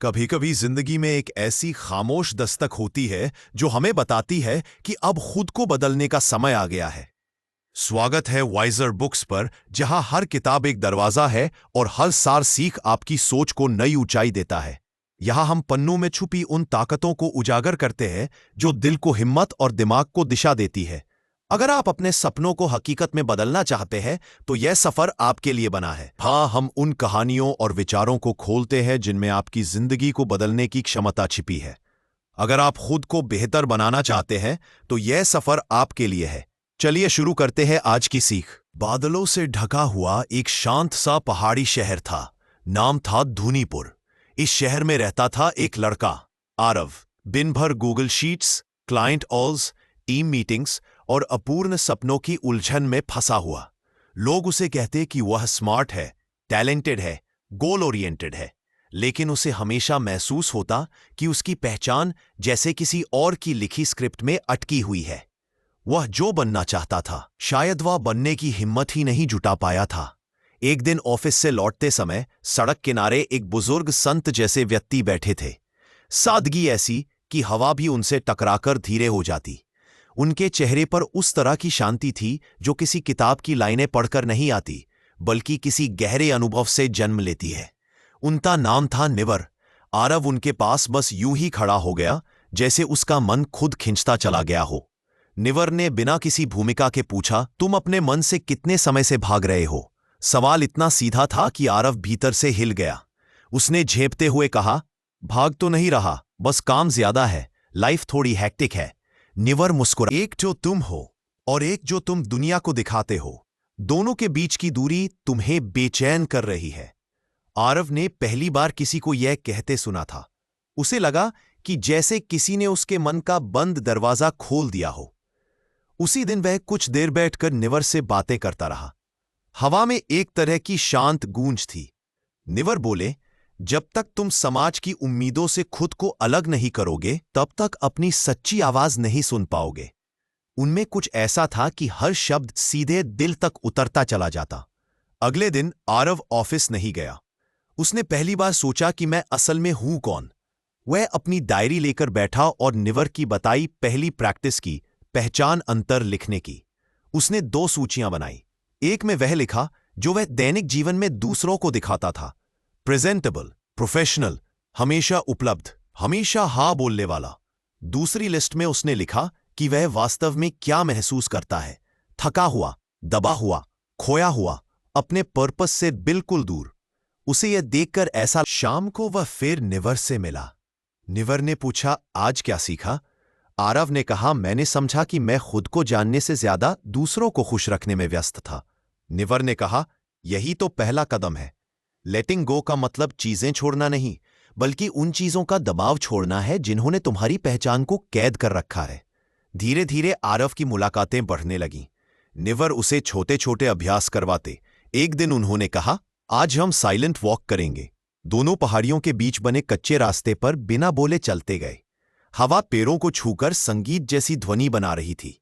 कभी कभी जिंदगी में एक ऐसी खामोश दस्तक होती है जो हमें बताती है कि अब खुद को बदलने का समय आ गया है। स्वागत है वाइजर बुक्स पर, जहां हर किताब एक दरवाजा है और हर सार सीख आपकी सोच को नई ऊंचाई देता है। यहां हम पन्नों में छुपी उन ताकतों को उजागर करते हैं जो दिल को हिम्मत और दिमाग को दिशा देती है। अगर आप अपने सपनों को हकीकत में बदलना चाहते हैं तो यह सफर आपके लिए बना है। हाँ, हम उन कहानियों और विचारों को खोलते हैं जिनमें आपकी जिंदगी को बदलने की क्षमता छिपी है। अगर आप खुद को बेहतर बनाना चाहते हैं तो यह सफर आपके लिए है। चलिए शुरू करते हैं आज की सीख। बादलों से ढका हुआ एक शांत सा पहाड़ी शहर था। नाम था धुनीपुर। इस शहर में रहता था एक लड़का, आरव। दिन भर Google sheets, client calls, team meetings और अपूर्ण सपनों की उलझन में फंसा हुआ। लोग उसे कहते कि वह स्मार्ट है, टैलेंटेड है, गोल ओरिएंटेड है, लेकिन उसे हमेशा महसूस होता कि उसकी पहचान जैसे किसी और की लिखी स्क्रिप्ट में अटकी हुई है। वह जो बनना चाहता था, शायद वह बनने की हिम्मत ही नहीं जुटा पाया था। एक दिन ऑफिस से लौटते समय सड़क किनारे एक बुजुर्ग संत जैसे व्यक्ति बैठे थे। सादगी ऐसी कि हवा भी उनसे टकराकर धीरे हो जाती। उनके चेहरे पर उस तरह की शांति थी जो किसी किताब की लाइनें पढ़कर नहीं आती, बल्कि किसी गहरे अनुभव से जन्म लेती है। उनका नाम था निवर। आरव उनके पास बस यूं ही खड़ा हो गया, जैसे उसका मन खुद खिंचता चला गया हो। निवर ने बिना किसी भूमिका के पूछा, तुम अपने मन से कितने समय से भाग रहे हो? सवाल इतना सीधा था कि आरव भीतर से हिल गया। उसने झेपते हुए कहा, भाग तो नहीं रहा, बस काम ज्यादा है, लाइफ थोड़ी हेक्टिक है। निवर मुस्कुरा, एक जो तुम हो और एक जो तुम दुनिया को दिखाते हो, दोनों के बीच की दूरी तुम्हें बेचैन कर रही है। आरव ने पहली बार किसी को यह कहते सुना था। उसे लगा कि जैसे किसी ने उसके मन का बंद दरवाजा खोल दिया हो। उसी दिन वह कुछ देर बैठकर निवर से बातें करता रहा। हवा में एक तरह की शांत गूंज थी। निवर बोले, जब तक तुम समाज की उम्मीदों से खुद को अलग नहीं करोगे, तब तक अपनी सच्ची आवाज नहीं सुन पाओगे। उनमें कुछ ऐसा था कि हर शब्द सीधे दिल तक उतरता चला जाता। अगले दिन आरव ऑफिस नहीं गया। उसने पहली बार सोचा कि मैं असल में हूं कौन। वह अपनी डायरी लेकर बैठा और निवर की बताई पहली प्रैक्टिस की, पहचान अंतर लिखने की। उसने 2 सूचियां बनाई। एक में वह लिखा जो वह दैनिक जीवन में दूसरों को दिखाता था, प्रेजेंटेबल, प्रोफेशनल, हमेशा उपलब्ध, हमेशा हाँ बोलने वाला। दूसरी लिस्ट में उसने लिखा कि वह वास्तव में क्या महसूस करता है, थका हुआ, दबा हुआ, खोया हुआ, अपने पर्पस से बिल्कुल दूर। उसे यह देखकर ऐसा। शाम को वह फिर निवर से मिला। निवर ने पूछा, आज क्या सीखा? आरव ने कहा, मैंने समझा कि मैं खुद को जानने से ज्यादा दूसरों को खुश रखने में व्यस्त था। निवर ने कहा, यही तो पहला कदम है। लेटिंग गो का मतलब चीजें छोड़ना नहीं, बल्कि उन चीजों का दबाव छोड़ना है जिन्होंने तुम्हारी पहचान को कैद कर रखा है। धीरे धीरे आरव की मुलाकातें बढ़ने लगीं। निवर उसे छोटे छोटे अभ्यास करवाते। एक दिन उन्होंने कहा, आज हम साइलेंट वॉक करेंगे। दोनों पहाड़ियों के बीच बने कच्चे रास्ते पर बिना बोले चलते गए। हवा पैरों को छूकर संगीत जैसी ध्वनि बना रही थी।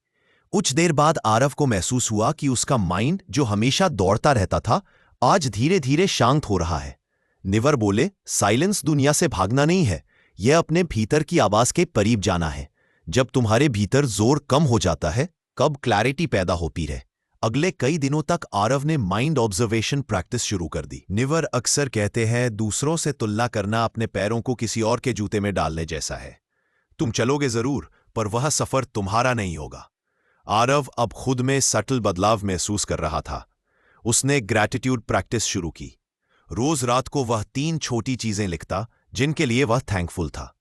कुछ देर बाद आरव को महसूस हुआ कि उसका माइंड, जो हमेशा दौड़ता रहता था, आज धीरे धीरे शांत हो रहा है। निवर बोले, साइलेंस दुनिया से भागना नहीं है, यह अपने भीतर की आवाज के करीब जाना है। जब तुम्हारे भीतर जोर कम हो जाता है, कब क्लैरिटी पैदा होती है। अगले कई दिनों तक आरव ने माइंड ऑब्जर्वेशन प्रैक्टिस शुरू कर दी। निवर अक्सर कहते हैं, दूसरों से तुलना करना अपने पैरों को किसी और के जूते में डालने जैसा है। तुम चलोगे जरूर, पर वह सफर तुम्हारा नहीं होगा। आरव अब खुद में सटल बदलाव महसूस कर रहा था। उसने ग्रैटिट्यूड प्रैक्टिस शुरू की। रोज रात को वह 3 छोटी चीजें लिखता जिनके लिए वह थैंकफुल था।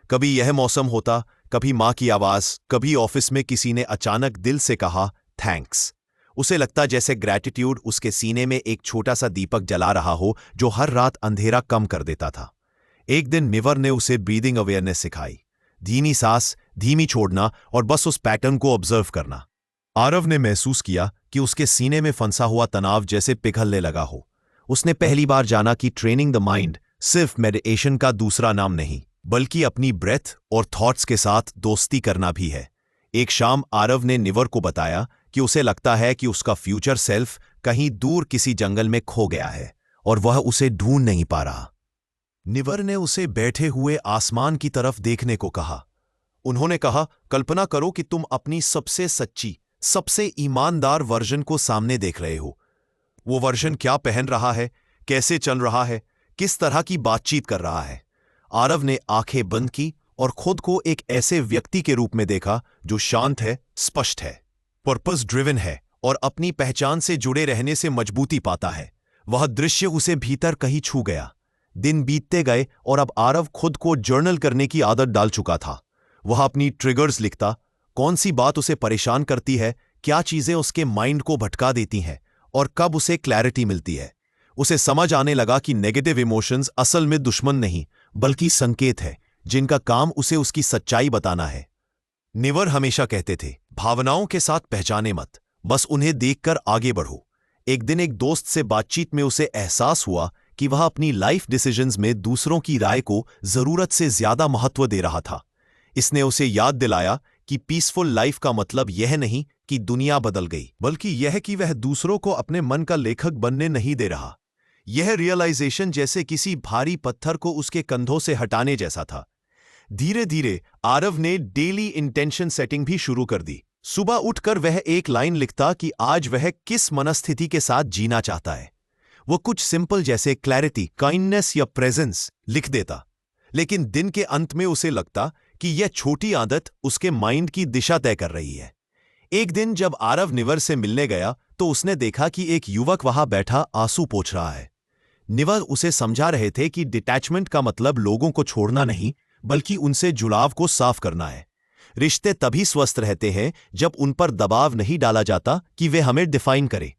कभी यह मौसम होता, कभी मां की आवाज, कभी ऑफिस में किसी ने अचानक दिल से कहा थैंक्स। उसे लगता जैसे ग्रैटिट्यूड उसके सीने में एक छोटा सा दीपक जला रहा हो जो हर रात अंधेरा कम कर देता था। एक दिन निवर ने उसे ब्रीदिंग अवेयरनेस सिखाई। धीमी सांस, धीमी छोड़ना और बस उस पैटर्न को ऑब्जर्व करना। आरव ने महसूस किया कि उसके सीने में फंसा हुआ तनाव जैसे पिघलने लगा हो। उसने पहली बार जाना कि ट्रेनिंग द माइंड सिर्फ मेडिटेशन का दूसरा नाम नहीं, बल्कि अपनी ब्रेथ और थॉट्स के साथ दोस्ती करना भी है। एक शाम आरव ने निवर को बताया कि उसे लगता है कि उसका फ्यूचर सेल्फ कहीं दूर किसी जंगल में खो गया है और वह उसे ढूंढ नहीं पा रहा। निवर ने उसे बैठे हुए आसमान की तरफ देखने को कहा। उन्होंने कहा, कल्पना करो कि तुम अपनी सबसे सच्ची, सबसे ईमानदार वर्जन को सामने देख रहे हो। वो वर्जन क्या पहन रहा है, कैसे चल रहा है, किस तरह की बातचीत कर रहा है। आरव ने आंखें बंद की और खुद को एक ऐसे व्यक्ति के रूप में देखा जो शांत है, स्पष्ट है, पर्पस ड्रिवन है और अपनी पहचान से जुड़े रहने से मजबूती पाता है। वह दृश्य उसे भीतर कहीं छू गया। दिन बीतते गए और अब आरव खुद को जर्नल करने की आदत डाल चुका था। वह अपनी ट्रिगर्स लिखता, कौन सी बात उसे परेशान करती है, क्या चीजें उसके माइंड को भटका देती हैं और कब उसे क्लैरिटी मिलती है। उसे समझ आने लगा कि नेगेटिव इमोशंस असल में दुश्मन नहीं बल्कि संकेत है जिनका काम उसे उसकी सच्चाई बताना है। निवर हमेशा कहते थे, भावनाओं के साथ पहचाने मत, बस उन्हें देखकर आगे बढ़ो। एक दिन एक दोस्त से बातचीत में उसे एहसास हुआ कि वह अपनी लाइफ डिसीजंस में दूसरों की राय को जरूरत से ज्यादा महत्व दे रहा था। इसने उसे याद दिलाया कि पीसफुल लाइफ का मतलब यह नहीं कि दुनिया बदल गई, बल्कि यह कि वह दूसरों को अपने मन का लेखक बनने नहीं दे रहा। यह रियलाइजेशन जैसे किसी भारी पत्थर को उसके कंधों से हटाने जैसा था। धीरे धीरे आरव ने डेली इंटेंशन सेटिंग भी शुरू कर दी। सुबह उठकर वह एक लाइन लिखता कि आज वह किस मनस्थिति के साथ जीना चाहता है। वो कुछ सिंपल जैसे क्लैरिटी, काइंडनेस या प्रेजेंस लिख देता, लेकिन दिन के अंत में उसे लगता कि यह छोटी आदत उसके माइंड की दिशा तय कर रही है। एक दिन जब आरव निवर से मिलने गया तो उसने देखा कि एक युवक वहां बैठा आंसू पोंछ रहा है। निवर उसे समझा रहे थे कि डिटैचमेंट का मतलब लोगों को छोड़ना नहीं बल्कि उनसे जुड़ाव को साफ करना है। रिश्ते तभी स्वस्थ रहते हैं जब उन पर दबाव नहीं डाला जाता कि वे हमें डिफाइन करें।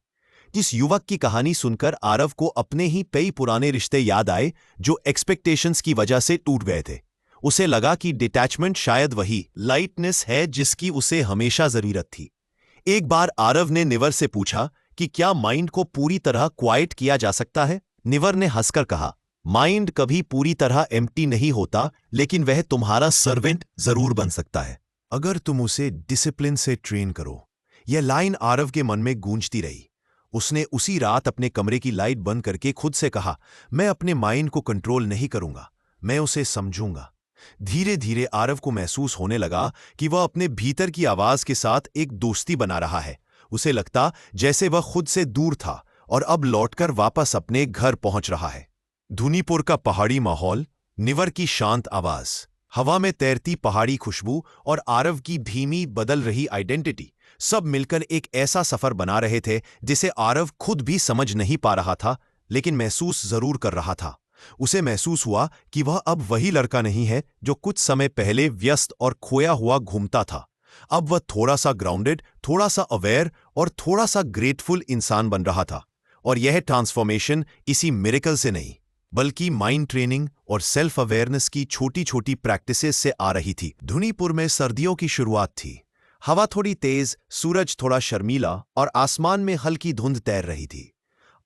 जिस युवक की कहानी सुनकर आरव को अपने ही कई पुराने रिश्ते याद आए जो एक्सपेक्टेशंस की वजह से टूट गए थे। उसे लगा कि डिटैचमेंट शायद वही लाइटनेस है जिसकी उसे हमेशा जरूरत थी। एक बार आरव ने निवर से पूछा कि क्या माइंड को पूरी तरह क्वाइट किया जा सकता है। निवर ने हंसकर कहा, माइंड कभी पूरी तरह एम्प्टी नहीं होता, लेकिन वह तुम्हारा सर्वेंट जरूर बन सकता है अगर तुम उसे डिसिप्लिन से ट्रेन करो। यह लाइन आरव के मन में गूंजती रही। उसने उसी रात अपने कमरे की लाइट बंद करके खुद से कहा, मैं अपने माइंड को कंट्रोल नहीं करूंगा, मैं उसे समझूंगा। धीरे धीरे आरव को महसूस होने लगा कि वह अपने भीतर की आवाज के साथ एक दोस्ती बना रहा है। उसे लगता जैसे वह खुद से दूर था और अब लौटकर वापस अपने घर पहुंच रहा है। धुनीपुर का पहाड़ी माहौल, निवर की शांत आवाज, हवा में तैरती पहाड़ी खुशबू और आरव की धीमी बदल रही आइडेंटिटी सब मिलकर एक ऐसा सफर बना रहे थे जिसे आरव खुद भी समझ नहीं पा रहा था, लेकिन महसूस जरूर कर रहा था। उसे महसूस हुआ कि वह अब वही लड़का नहीं है जो कुछ समय पहले व्यस्त और खोया हुआ घूमता था। अब वह थोड़ा सा ग्राउंडेड, थोड़ा सा अवेयर और थोड़ा सा ग्रेटफुल इंसान बन रहा था। और यह ट्रांसफॉर्मेशन इसी मिरेकल से नहीं बल्कि माइंड ट्रेनिंग और सेल्फ अवेयरनेस की छोटी छोटी प्रैक्टिसेस से आ रही थी। धुनीपुर में सर्दियों की शुरुआत थी। हवा थोड़ी तेज, सूरज थोड़ा शर्मीला और आसमान में हल्की धुंध तैर रही थी।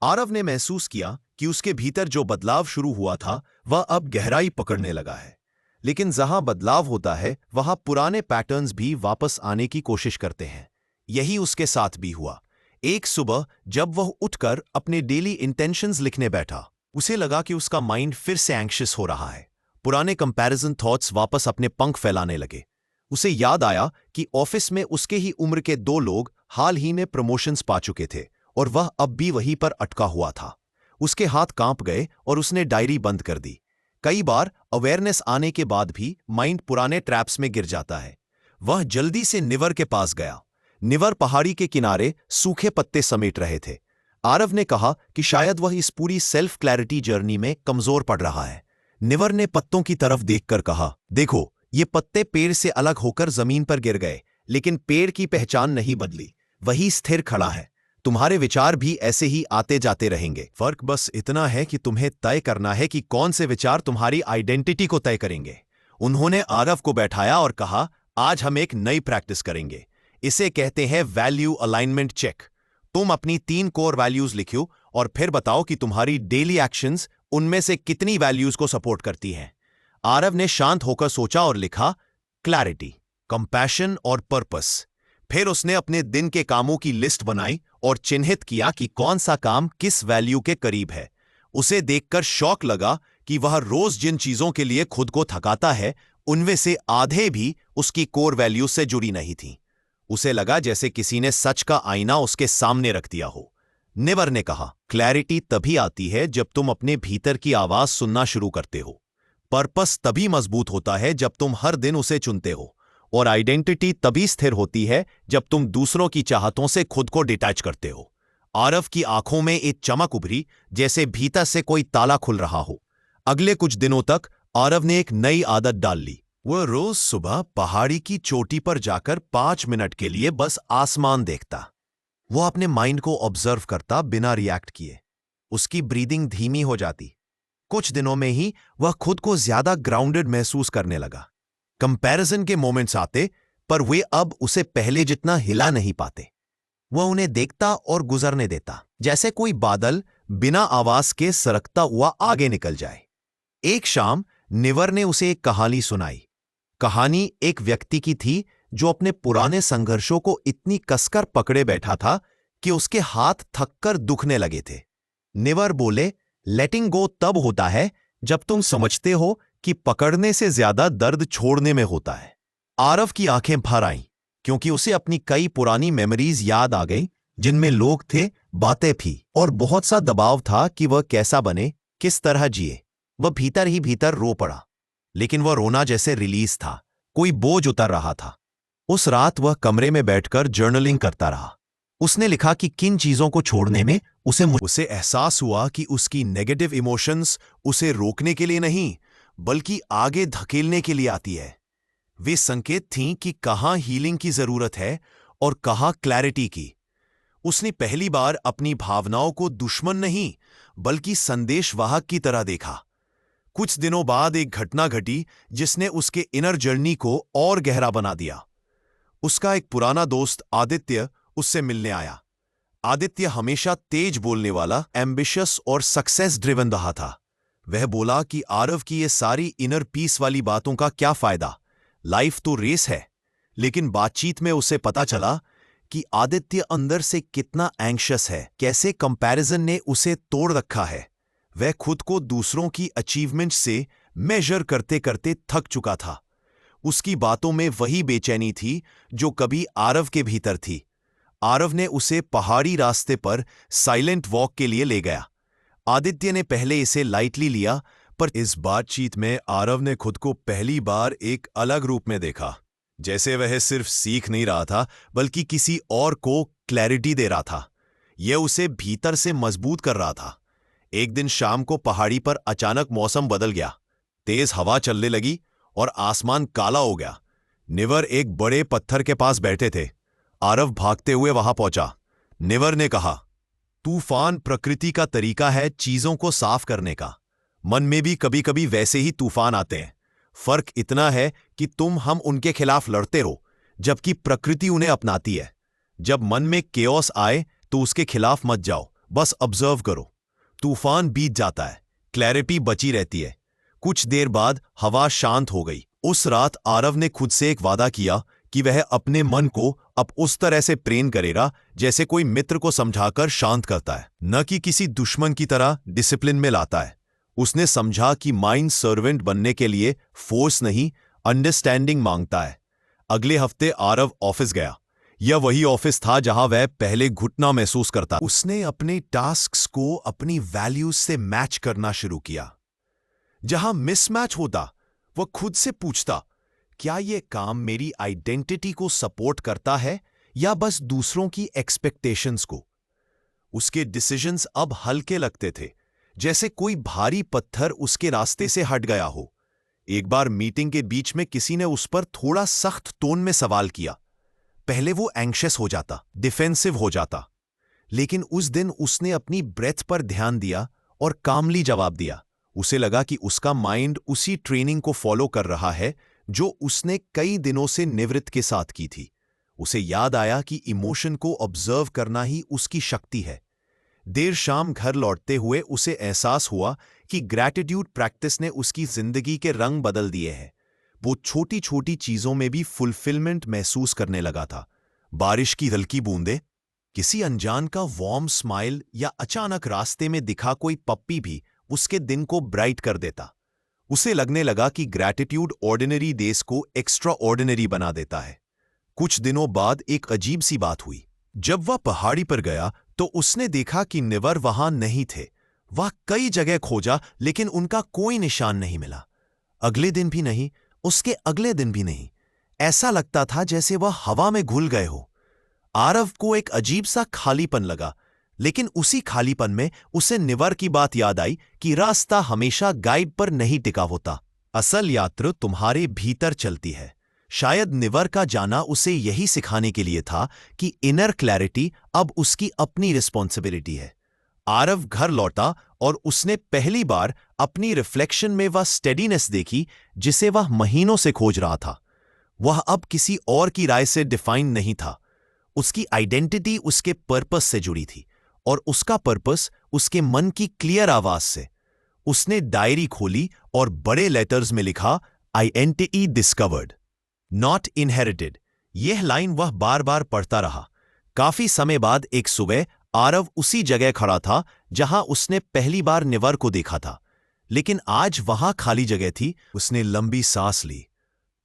आरव ने महसूस किया कि उसके भीतर जो बदलाव शुरू हुआ था वह अब गहराई पकड़ने लगा है। लेकिन जहां बदलाव होता है वहां पुराने पैटर्न्स भी वापस आने की कोशिश करते हैं। यही उसके साथ भी हुआ। एक सुबह जब वह उठकर अपने डेली इंटेंशंस लिखने बैठा, उसे लगा कि उसका माइंड फिर से एंग्शियस हो रहा है। पुराने कंपैरिजन थॉट्स वापस अपने पंख फैलाने लगे। उसे याद आया कि ऑफिस में उसके ही उम्र के 2 लोग हाल ही में प्रमोशंस पा चुके थे और वह अब भी वहीं पर अटका हुआ था। उसके हाथ कांप गए और उसने डायरी बंद कर दी। कई बार अवेयरनेस आने के बाद भी माइंड पुराने ट्रैप्स में गिर जाता है। वह जल्दी से निवर के पास गया। निवर पहाड़ी के किनारे सूखे पत्ते समेट रहे थे। आरव ने कहा कि शायद वह इस पूरी सेल्फ क्लैरिटी जर्नी में कमजोर पड़ रहा है। निवर ने पत्तों की तरफ देखकर कहा, देखो, ये पत्ते पेड़ से अलग होकर जमीन पर गिर गए, लेकिन पेड़ की पहचान नहीं बदली, वही स्थिर खड़ा है। तुम्हारे विचार भी ऐसे ही आते जाते रहेंगे। फर्क बस इतना है कि तुम्हें तय करना है कि कौन से विचार तुम्हारी आइडेंटिटी को तय करेंगे। उन्होंने आरव को बैठाया और कहा, आज हम एक नई प्रैक्टिस करेंगे। इसे कहते हैं वैल्यू अलाइनमेंट चेक। तुम अपनी 3 कोर वैल्यूज लिखो और फिर बताओ कि तुम्हारी डेली एक्शंस उनमें से कितनी वैल्यूज को सपोर्ट करती हैं। आरव ने शांत होकर सोचा और लिखा, क्लैरिटी, कंपैशन और पर्पस। फिर उसने अपने दिन के कामों की लिस्ट बनाई और चिन्हित किया कि कौन सा काम किस वैल्यू के करीब है। उसे देखकर शौक लगा कि वह रोज जिन चीजों के लिए खुद को थकाता है उनमें से आधे भी उसकी कोर वैल्यूज से जुड़ी नहीं थीं। उसे लगा जैसे किसी ने सच का आईना उसके सामने रख दिया हो। निवर ने कहा, क्लैरिटी तभी आती है जब तुम अपने भीतर की आवाज सुनना शुरू करते हो। पर्पस तभी मजबूत होता है जब तुम हर दिन उसे चुनते हो। और आइडेंटिटी तभी स्थिर होती है जब तुम दूसरों की चाहतों से खुद को डिटैच करते हो। आरव की आंखों में एक चमक उभरी, जैसे भीतर से कोई ताला खुल रहा हो। अगले कुछ दिनों तक आरव ने एक नई आदत डाल ली। वह रोज सुबह पहाड़ी की चोटी पर जाकर 5 मिनट के लिए बस आसमान देखता। वो अपने माइंड को ऑब्जर्व करता बिना रिएक्ट किए। उसकी ब्रीदिंग धीमी हो जाती। कुछ दिनों में ही वह खुद को ज्यादा ग्राउंडेड महसूस करने लगा। कंपैरिजन के मोमेंट्स आते, पर वे अब उसे पहले जितना हिला नहीं पाते। वह उन्हें देखता और गुजरने देता, जैसे कोई बादल बिना आवाज के सरकता हुआ आगे निकल जाए। एक शाम निवर ने उसे एक कहानी सुनाई। कहानी एक व्यक्ति की थी जो अपने पुराने संघर्षों को इतनी कसकर पकड़े बैठा था कि उसके हाथ थककर दुखने लगे थे। निवर बोले, लेटिंग गो तब होता है जब तुम समझते हो कि पकड़ने से ज्यादा दर्द छोड़ने में होता है। आरव की आंखें भर आईं, क्योंकि उसे अपनी कई पुरानी मेमोरीज याद आ गई, जिनमें लोग थे, बातें थी और बहुत सा दबाव था कि वह कैसा बने, किस तरह जिए। वह भीतर ही भीतर रो पड़ा, लेकिन वह रोना जैसे रिलीज था, कोई बोझ उतर रहा था। उस रात वह कमरे में बैठकर जर्नलिंग करता रहा। उसने लिखा कि किन चीजों को छोड़ने में उसे एहसास हुआ कि उसकी नेगेटिव इमोशंस उसे रोकने के लिए नहीं, बल्कि आगे धकेलने के लिए आती है। वे संकेत थीं कि कहां हीलिंग की जरूरत है और कहां क्लैरिटी की। उसने पहली बार अपनी भावनाओं को दुश्मन नहीं, बल्कि संदेशवाहक की तरह देखा। कुछ दिनों बाद एक घटना घटी जिसने उसके इनर जर्नी को और गहरा बना दिया। उसका एक पुराना दोस्त आदित्य उससे मिलने आया। आदित्य हमेशा तेज बोलने वाला, एम्बिशियस और सक्सेस ड्रिवन रहा था। वह बोला कि आरव की ये सारी इनर पीस वाली बातों का क्या फायदा, लाइफ तो रेस है। लेकिन बातचीत में उसे पता चला कि आदित्य अंदर से कितना एंग्शियस है, कैसे कंपैरिजन ने उसे तोड़ रखा है। वह खुद को दूसरों की अचीवमेंट से मेजर करते करते थक चुका था। उसकी बातों में वही बेचैनी थी जो कभी आरव के भीतर थी। आरव ने उसे पहाड़ी रास्ते पर साइलेंट वॉक के लिए ले गया। आदित्य ने पहले इसे लाइटली लिया, पर इस बातचीत में आरव ने खुद को पहली बार एक अलग रूप में देखा, जैसे वह सिर्फ सीख नहीं रहा था, बल्कि किसी और को क्लैरिटी दे रहा था। यह उसे भीतर से मजबूत कर रहा था। एक दिन शाम को पहाड़ी पर अचानक मौसम बदल गया। तेज हवा चलने लगी और आसमान काला हो गया। निवर एक बड़े पत्थर के पास बैठे थे। आरव भागते हुए वहां पहुंचा। निवर ने कहा, तूफान प्रकृति का तरीका है चीजों को साफ करने का। मन में भी कभी कभी वैसे ही तूफान आते हैं। फर्क इतना है कि हम उनके खिलाफ लड़ते रहो, जबकि प्रकृति उन्हें अपनाती है। जब मन में केओस आए तो उसके खिलाफ मत जाओ, बस ऑब्जर्व करो। तूफान बीत जाता है, क्लैरिटी बची रहती है। कुछ देर बाद हवा शांत हो गई। उस रात आरव ने खुद से एक वादा किया कि वह अपने मन को अब उस तरह से ट्रेन करेगा जैसे कोई मित्र को समझाकर शांत करता है, न कि किसी दुश्मन की तरह डिसिप्लिन में लाता है। उसने समझा कि माइंड सर्वेंट बनने के लिए फोर्स नहीं, अंडरस्टैंडिंग मांगता है। अगले हफ्ते आरव ऑफिस गया। यह वही ऑफिस था जहां वह पहले घुटना महसूस करता। उसने अपने टास्क्स को अपनी वैल्यूज से मैच करना शुरू किया। जहां मिसमैच होता, वह खुद से पूछता, क्या यह काम मेरी आइडेंटिटी को सपोर्ट करता है या बस दूसरों की एक्सपेक्टेशंस को। उसके डिसीजंस अब हल्के लगते थे, जैसे कोई भारी पत्थर उसके रास्ते से हट गया हो। एक बार मीटिंग के बीच में किसी ने उस पर थोड़ा सख्त टोन में सवाल किया। पहले वो एंग्शियस हो जाता, डिफेंसिव हो जाता, लेकिन उस दिन उसने अपनी ब्रेथ पर ध्यान दिया और कामली जवाब दिया। उसे लगा कि उसका माइंड उसी ट्रेनिंग को फॉलो कर रहा है जो उसने कई दिनों से निवृत्त के साथ की थी। उसे याद आया कि इमोशन को ऑब्जर्व करना ही उसकी शक्ति है। देर शाम घर लौटते हुए उसे एहसास हुआ कि ग्रैटिट्यूड प्रैक्टिस ने उसकी जिंदगी के रंग बदल दिए हैं। वो छोटी छोटी चीजों में भी फुलफिलमेंट महसूस करने लगा था। बारिश की हल्की बूंदें, किसी अनजान का वार्म स्माइल या अचानक रास्ते में दिखा कोई पप्पी भी उसके दिन को ब्राइट कर देता। उसे लगने लगा कि ग्रैटिट्यूड ऑर्डिनरी डेज को एक्स्ट्रा ऑर्डिनरी बना देता है। कुछ दिनों बाद एक अजीब सी बात हुई। जब वह पहाड़ी पर गया तो उसने देखा कि निवर वहां नहीं थे। वह कई जगह खोजा लेकिन उनका कोई निशान नहीं मिला। अगले दिन भी नहीं, उसके अगले दिन भी नहीं। ऐसा लगता था जैसे वह हवा में घुल गए हो। आरव को एक अजीब सा खालीपन लगा, लेकिन उसी खालीपन में उसे निवर की बात याद आई कि रास्ता हमेशा गाइड पर नहीं टिका होता। असल यात्रा तुम्हारे भीतर चलती है। शायद निवर का जाना उसे यही सिखाने के लिए था कि इनर क्लैरिटी अब उसकी अपनी रिस्पॉन्सिबिलिटी है। आरव घर लौटा और उसने पहली बार अपनी रिफ्लेक्शन में वह स्टेडीनेस देखी जिसे वह महीनों से खोज रहा था। वह अब किसी और की राय से डिफाइन नहीं था। उसकी आइडेंटिटी उसके पर्पस से जुड़ी थी और उसका पर्पस उसके मन की क्लियर आवाज से। उसने डायरी खोली और बड़े लेटर्स में लिखा, आइडेंटिटी डिस्कवर्ड, नॉट इनहेरिटेड। यह लाइन वह बार बार पढ़ता रहा। काफी समय बाद एक सुबह आरव उसी जगह खड़ा था जहां उसने पहली बार निवर को देखा था, लेकिन आज वहां खाली जगह थी। उसने लंबी सांस ली,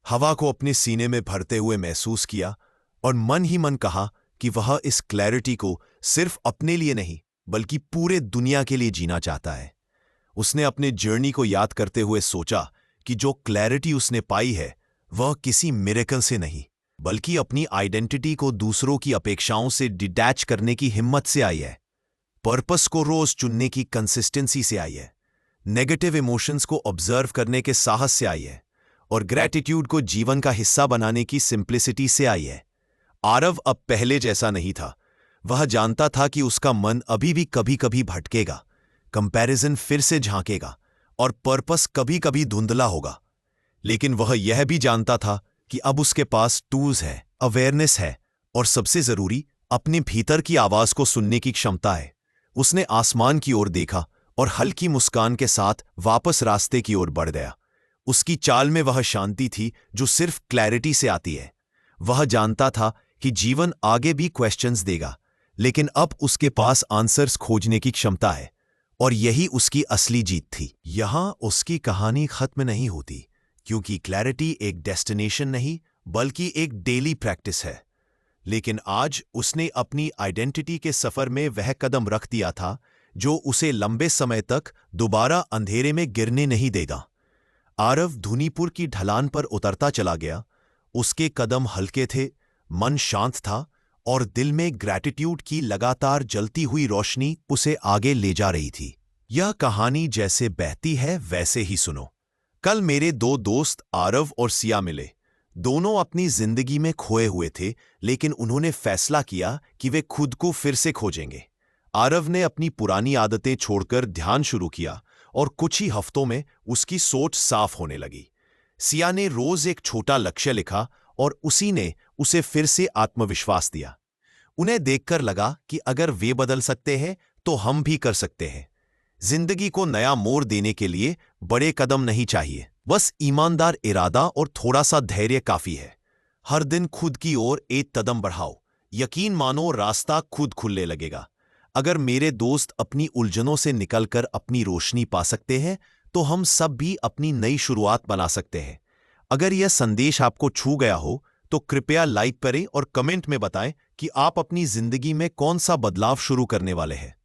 हवा को अपने सीने में भरते हुए महसूस किया और मन ही मन कहा कि वह इस क्लैरिटी को सिर्फ अपने लिए नहीं बल्कि पूरे दुनिया के लिए जीना चाहता है। उसने अपने जर्नी को याद करते हुए सोचा कि जो क्लैरिटी उसने पाई है वह किसी मिरेकल से नहीं बल्कि अपनी आइडेंटिटी को दूसरों की अपेक्षाओं से डिटैच करने की हिम्मत से आई है। पर्पस को रोज चुनने की कंसिस्टेंसी से आई है। नेगेटिव इमोशंस को ऑब्जर्व करने के साहस से आई है और ग्रैटिट्यूड को जीवन का हिस्सा बनाने की सिंप्लिसिटी से आई है। आरव अब पहले जैसा नहीं था। वह जानता था कि उसका मन अभी भी कभी कभी भटकेगा, कंपैरिजन फिर से झांकेगा और पर्पस कभी कभी धुंधला होगा। लेकिन वह यह भी जानता था कि अब उसके पास टूल्स है, अवेयरनेस है और सबसे जरूरी अपने भीतर की आवाज को सुनने की क्षमता है। उसने आसमान की ओर देखा और हल्की मुस्कान के साथ वापस रास्ते की ओर बढ़ गया। उसकी चाल में वह शांति थी जो सिर्फ क्लैरिटी से आती है। वह जानता था कि जीवन आगे भी क्वेश्चंस देगा, लेकिन अब उसके पास आंसर्स खोजने की क्षमता है और यही उसकी असली जीत थी। यहां उसकी कहानी खत्म नहीं होती, क्योंकि क्लैरिटी एक डेस्टिनेशन नहीं बल्कि एक डेली प्रैक्टिस है। लेकिन आज उसने अपनी आइडेंटिटी के सफर में वह कदम रख दिया था जो उसे लंबे समय तक दोबारा अंधेरे में गिरने नहीं देगा। आरव धुनीपुर की ढलान पर उतरता चला गया। उसके कदम हल्के थे, मन शांत था और दिल में ग्रैटिट्यूड की लगातार जलती हुई रोशनी उसे आगे ले जा रही थी। यह कहानी जैसे बहती है वैसे ही सुनो। कल मेरे दो दोस्त आरव और सिया मिले। दोनों अपनी जिंदगी में खोए हुए थे, लेकिन उन्होंने फैसला किया कि वे खुद को फिर से खोजेंगे। आरव ने अपनी पुरानी आदतें छोड़कर ध्यान शुरू किया और कुछ ही हफ्तों में उसकी सोच साफ होने लगी। सिया ने रोज एक छोटा लक्ष्य लिखा और उसी ने उसे फिर से आत्मविश्वास दिया। उन्हें देखकर लगा कि अगर वे बदल सकते हैं तो हम भी कर सकते हैं। जिंदगी को नया मोड़ देने के लिए बड़े कदम नहीं चाहिए, बस ईमानदार इरादा और थोड़ा सा धैर्य काफी है। हर दिन खुद की ओर एक कदम बढ़ाओ, यकीन मानो रास्ता खुद खुलने लगेगा। अगर मेरे दोस्त अपनी उलझनों से निकलकर अपनी रोशनी पा सकते हैं तो हम सब भी अपनी नई शुरुआत बना सकते हैं। अगर यह संदेश आपको छू गया हो तो कृपया लाइक करें और कमेंट में बताएं कि आप अपनी जिंदगी में कौन सा बदलाव शुरू करने वाले हैं।